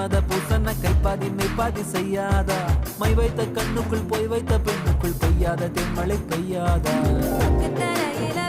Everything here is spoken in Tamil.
மன்மத பூசன கைப்பாதி மெய்ப்பாதி செய்யாதா மை வைத்த கண்ணுக்குள் போய் வைத்த பெண்ணுக்குள் பெய்யாத தென்மழை பெய்யாதா தரையில